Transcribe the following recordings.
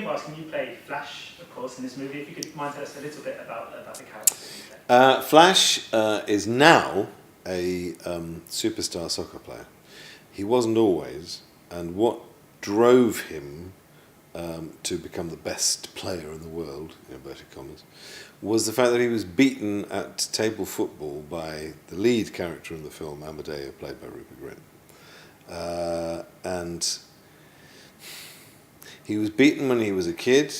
begin by asking, you play Flash, of course, in this movie. If you could mind tell us a little bit about the character that you play. Flash is now a superstar soccer player. He wasn't always, and what drove him to become the best player in the world, in inverted commas, was the fact that he was beaten at table football by the lead character in the film, Amadeo, played by Rupert Grint. And he was beaten when he was a kid,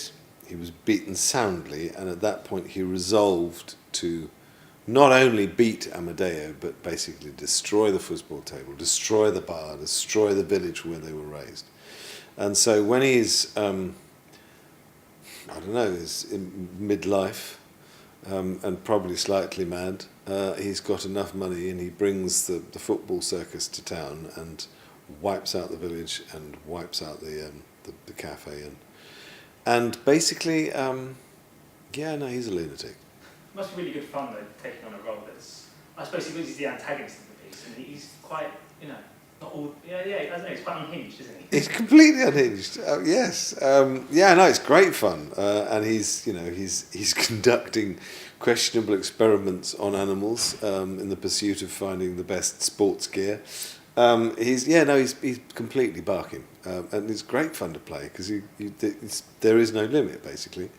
he was beaten soundly, and at that point he resolved to not only beat Amadeo, but basically destroy the football table, destroy the bar, destroy the village where they were raised. And so when he's, is in midlife, and probably slightly mad, he's got enough money and he brings the football circus to town and wipes out the village and wipes out the cafe and basically, he's a lunatic. It must be really good fun though, taking on a role that's, I suppose he's the antagonist of the piece, and he's quite, not all, I don't know, he's quite unhinged, isn't he? He's completely unhinged. Yes, it's great fun, and he's conducting questionable experiments on animals in the pursuit of finding the best sports gear. He's completely barking, and it's great fun to play because there is no limit basically.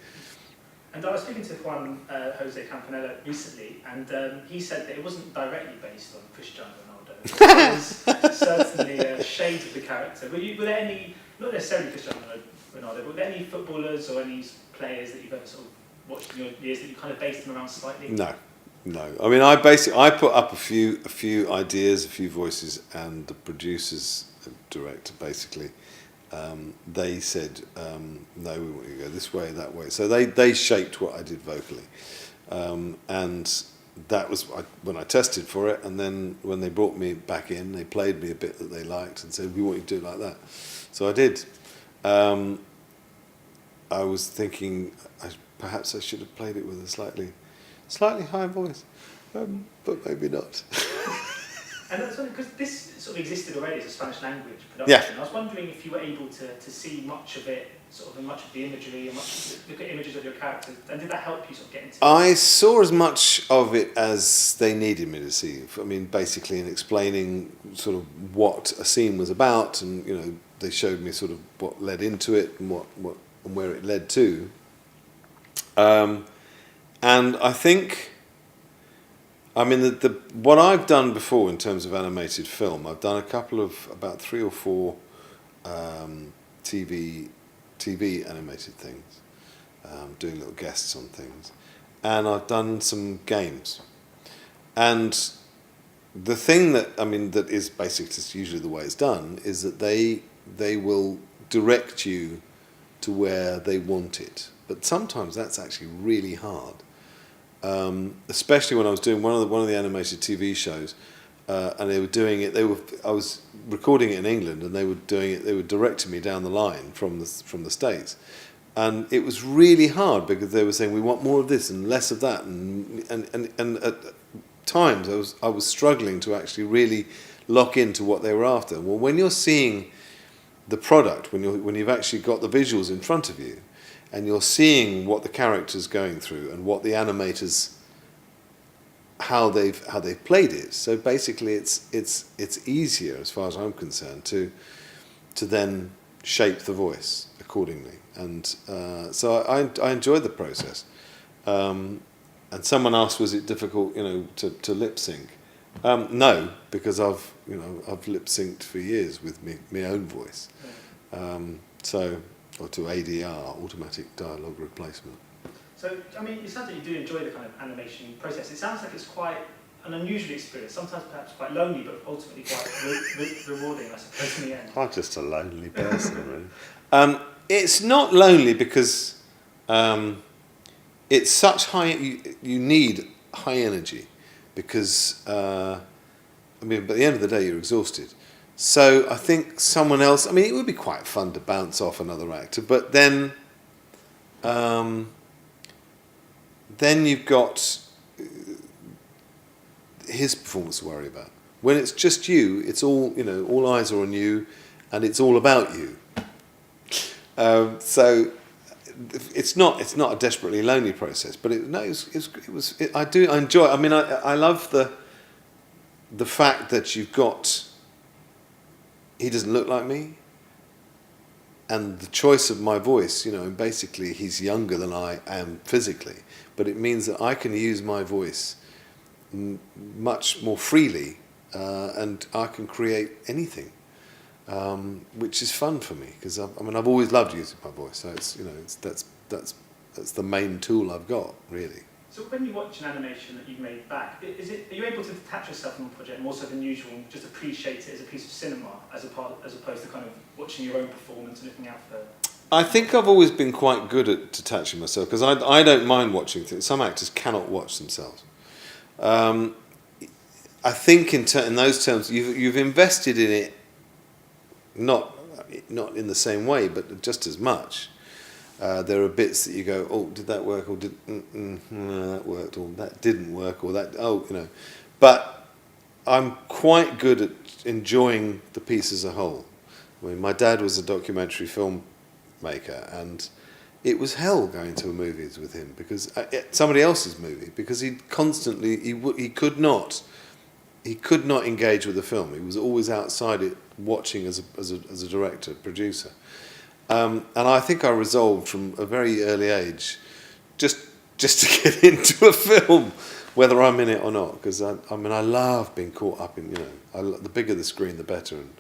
And I was speaking to Juan Jose Campanella recently, and he said that it wasn't directly based on Cristiano Ronaldo. It was certainly shades of the character. Were there any, not necessarily Cristiano Ronaldo, but were there any footballers or any players that you've ever sort of watched in your years that you kind of based them around slightly? No. I mean, I put up a few ideas, a few voices, and the producers, director basically, they said, no, we want you to go this way, that way. So they shaped what I did vocally. And that was when I tested for it, and then when they brought me back in, they played me a bit that they liked and said, we want you to do it like that. So I did. I was thinking perhaps I should have played it with a slightly higher voice, but maybe not. And that's because this sort of existed already as a Spanish language production. Yeah. I was wondering if you were able to see much of it, sort of much of the imagery, and look at images of your characters, and did that help you sort of get into it? I saw as much of it as they needed me to see. I mean, basically in explaining sort of what a scene was about, and they showed me sort of what led into it and what and where it led to. And I think, I mean, what I've done before in terms of animated film, I've done about 3 or 4 TV animated things, doing little guests on things, and I've done some games. And the thing that is basically just usually the way it's done is that they will direct you to where they want it, but sometimes that's actually really hard. Especially when I was doing one of the animated TV shows, and they were doing it. I was recording it in England, and they were doing it. They were directing me down the line from the States, and it was really hard because they were saying we want more of this and less of that, and at times I was struggling to actually really lock into what they were after. Well, when you're seeing the product, when you've actually got the visuals in front of you, and you're seeing what the character's going through and what the animators, how they've played it. So basically, it's easier, as far as I'm concerned, to then shape the voice accordingly. And so I enjoyed the process. And someone asked, was it difficult, to lip sync? No, because I've lip synced for years with my own voice. Or to ADR, automatic dialogue replacement. So, I mean, it sounds like you do enjoy the kind of animation process. It sounds like it's quite an unusual experience, sometimes perhaps quite lonely, but ultimately quite rewarding, I suppose, in the end. I'm just a lonely person, really. It's not lonely because it's such high, you need high energy because, but at the end of the day, you're exhausted. So I think someone else, it would be quite fun to bounce off another actor, but then you've got his performance to worry about. When it's just you, it's all eyes are on you, and it's all about you. So it's not a desperately lonely process, but I enjoy. I mean, I love the fact that you've got. He doesn't look like me, and the choice of my voice. You know, and basically he's younger than I am physically, but it means that I can use my voice much more freely, and I can create anything. Which is fun for me because I've always loved using my voice. So that's the main tool I've got, really. So when you watch an animation that you've made back, are you able to detach yourself from the project more so than usual, and just appreciate it as a piece of cinema as opposed to kind of watching your own performance and looking out for? I think I've always been quite good at detaching myself because I don't mind watching things. Some actors cannot watch themselves. I think in those terms you've invested in it. Not in the same way, but just as much. There are bits that you go, oh, did that work, or no, that worked, or that didn't work, or that, But I'm quite good at enjoying the piece as a whole. I mean, my dad was a documentary filmmaker, and it was hell going to movies with him because somebody else's movie, because he constantly he could not engage with the film. He was always outside it, watching as a director, producer. And I think I resolved from a very early age just to get into a film, whether I'm in it or not. Because I love being caught up in, the bigger the screen, the better. And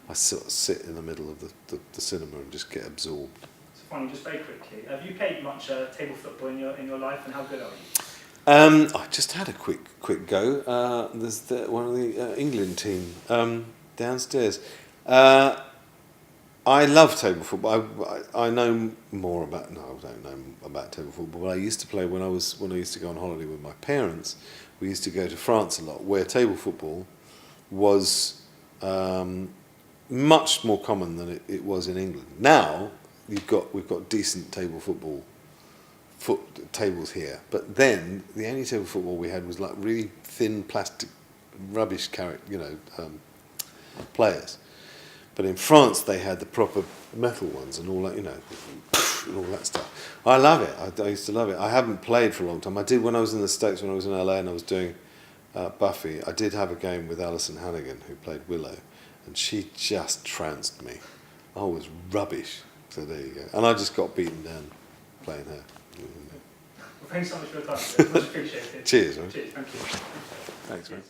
I sort of sit in the middle of the cinema and just get absorbed. So finally, just very quickly, have you played much table football in your life, and how good are you? I just had a quick go. There's one of the England team downstairs. I love table football. I know more about. No, I don't know about table football. But I used to play when I used to go on holiday with my parents. We used to go to France a lot, where table football was much more common than it was in England. Now we've got decent table football tables here, but then the only table football we had was like really thin plastic rubbish players. But in France they had the proper metal ones and all that, and all that stuff. I love it. I used to love it. I haven't played for a long time. I did when I was in the States, when I was in LA and I was doing Buffy. I did have a game with Alison Hannigan, who played Willow, and she just trounced me. I was rubbish. So there you go. And I just got beaten down playing her. Well, thanks so much for your time. Much appreciated. Cheers, man. Cheers, thank you. Thanks, man.